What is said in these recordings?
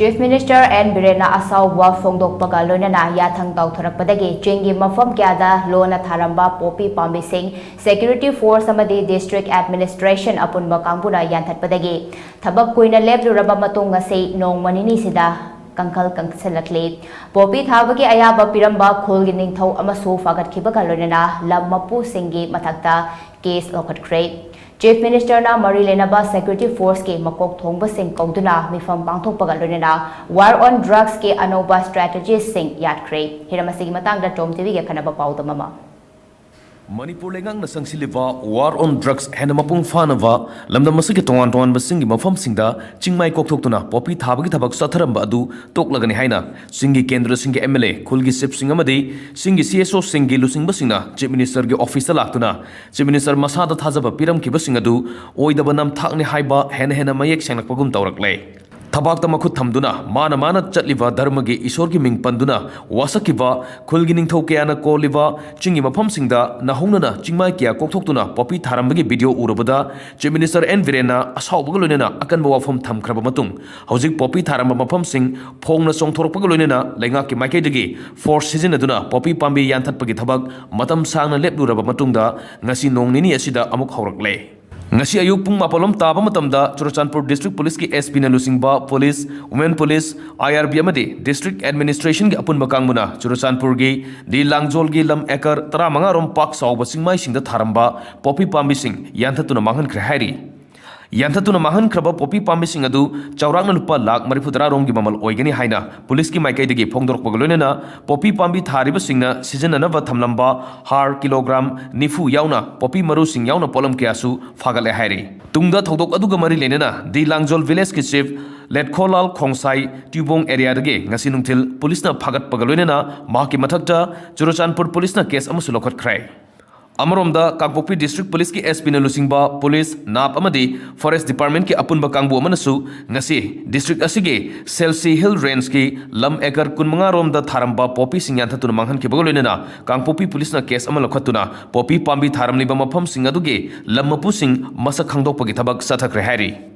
Chief Minister N. Birena Asauwa Fongdokpaga Loinana Yathang Thorakpadagi Chingi Meepham Lona Tharamba Poppy Pambising Security Force Amadi District Administration Apunba Kouduna Yanthatkhre Thabak Kuina Lebluraba Matung ngasi Nong Manini Sida Kankal Kangsalakle Poppy Thabagi Ayaba Piramba Khulgi Ningthau Amasu Fagatkibaga Loinana Lammapu Singi Mathakta Case Lokhatkre Chief Minister na Mari Lenaba Security Force ke Makok Thongba Singh Kouduna Meepham Pangthokpaga Loinana War on Drugs ke Anouba Strategist Singh Yatkhre Hiramasigi matangda TOMTV ge khanaba pauda mama Manipuri lengang na sangsiliva war on drugs hena mapung fanava lamda masigi tongan basingi mafam singda chingmai kokthokuna popi thabagi thabak satharamba adu toklagani haina singi kendra singi MLA khulgi sip singa madi singi CSO singi lusing basingna chief minister ge office laktuna chief minister masada thajaba piram ki basinga du oidaba nam thakni haiba hena mayek senglakpagum tawrakle Thabakta makhut thamduna mana chatliva dharmagi isorgi ming panduna wasakiva khulgi ningthau kayana koliva chingi mafam singda nahongnana chingmai kya kokthokuna popi tharambagi video urabada chief minister N Virena asaubaga loinena akanba wafam thamkhraba matung hojik popi tharamba mafam sing phongna songthorokpaga loinena laingaki maikaidagi force season aduna popi pambi yanthatpagi thabak matam sangna lepluraba matungda ngasi nongnini asida amuk haurakle Ngasi ayuk pung mapalom taba matamda Churachandpur District Police ki SP na lusingba Police, Women Police, IRB amadi District Administration ki apun bakangmuna Churachandpur gi di Langjol gi lam ekar tara manga rom pak sauba singmai singda tharamba Poppy Pambising Yanthatkhre Manipuri hairi Yanthatkhre Manipuri Poppy Pambising adu chawrakna lupa lakh marifudara rom gi mamal oigani haina police ki maikaidagi phongdorokpaga loinena Poppy Pambi thariba singna sijananaba thamlamba har kilogram nifu yauna Poppy maru sing yauna polam kyasu fagale hairi tungda thodok aduga mari lenena di Langjol village ki chief Letkholal Khongsai Tubong area dage ngasi nungthil police na phagatpaga loinena mahaki mathakta Churachandpur police na case amasu lokhatkre Amaromda Kangpokpi District Police ki SP na lusingba Police NAP amadi Forest Department ki apunba kangbu amanasu ngasi district asige Selsi Hill Range ki lam ekar kunmanga romda tharamba Poppy sing Yanthatkhre manghan ki bagoloinena Kangpokpi Police na case amal lokhatuna Poppy Pambi tharamliba mafam sing aduge lammapu sing masak khangdokpagi thabak Sathakre hairi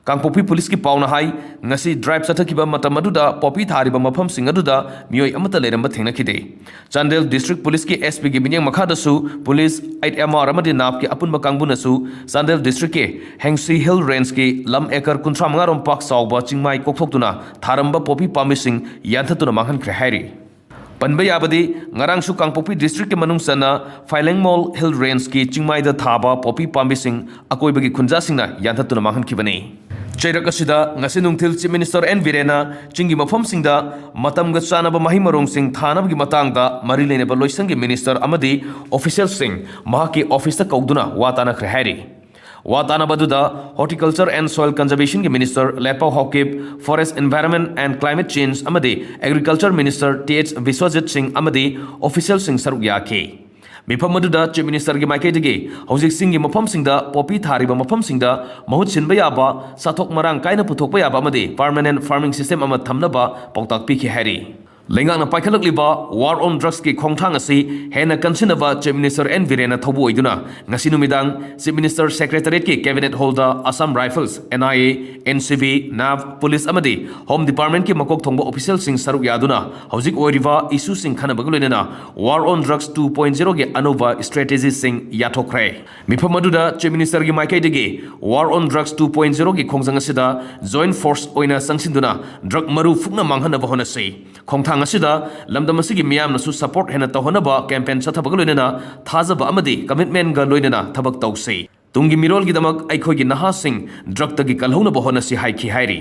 Kangpokpi Police ki pauna hai ngasi drive sathakiba matam aduda Poppy thariba mafam sing aduda mioi amata leramba thengnakhide Chandel District Police ki SP ki binyang makhadasu Police 8MR amadi NAP ki apunba kangbunasu Chandel District ke Hengsi Hill Range ki lam ekar kunthra manga rom pak sauba chingmai kokthokduna tharamba Poppy Pambising Yanthatkhre Manipuri hairi Panba yabadi ngarangsu Kangpokpi District ke manungsana Phailang Mall Hill Range ki chingmai da thaba Poppy Pambising akoibagi khunja singna Yanthatkhre Manipuri bani Chairak asida ngasi nungthil Chief Minister N Virena chingi mafam singda matamga chanaba mahimarong sing thanabagi matangda mari leinaba loisangi minister amadi official sing mahaki office ta Kouduna Anouba hairi Watana baduda Horticulture and Soil Conservation ki Minister Lepa Hokip Forest Environment and Climate Change amadi Agriculture Minister TH Viswajit Singh amadi official sing saruk yake Meepham Kouduna Chief Minister ki maikaidagi hojik singi mafam singda Poppy thariba mafam singda mahut sinba yaba sathok marang kaina puthokpa yaba amadi permanent farming system ama thamnaba pautak pi ki hairi Lengang na paikhalakliba war on drugs ki khongthang asi hena kansinaba Chief Minister N Virena thobu oiduna ngasi numidang Chief Minister Secretariat ki Cabinet Holder Assam Rifles NIA NCB NAV Police amadi Home Department ki makok thongba official sing saruk yaduna hojik oiriva issue sing khana bagloinena war on drugs 2.0 ge Anouba strategy sing Yatkhre Meepham Kouduna Chief Minister ki maikaidagi war on drugs 2.0 ki khongjang asida joint force oina sangsinduna drug maru fukna manghanaba honasi khongthang asida lamdam asigi miyam nasu support hena tawhanaba campaign sathabaga loinena thajaba amadi commitment ga loinena thabak tawse tungi mirol gi damak aikhogi naha sing drug tagi kalhona bahona si haiki hairi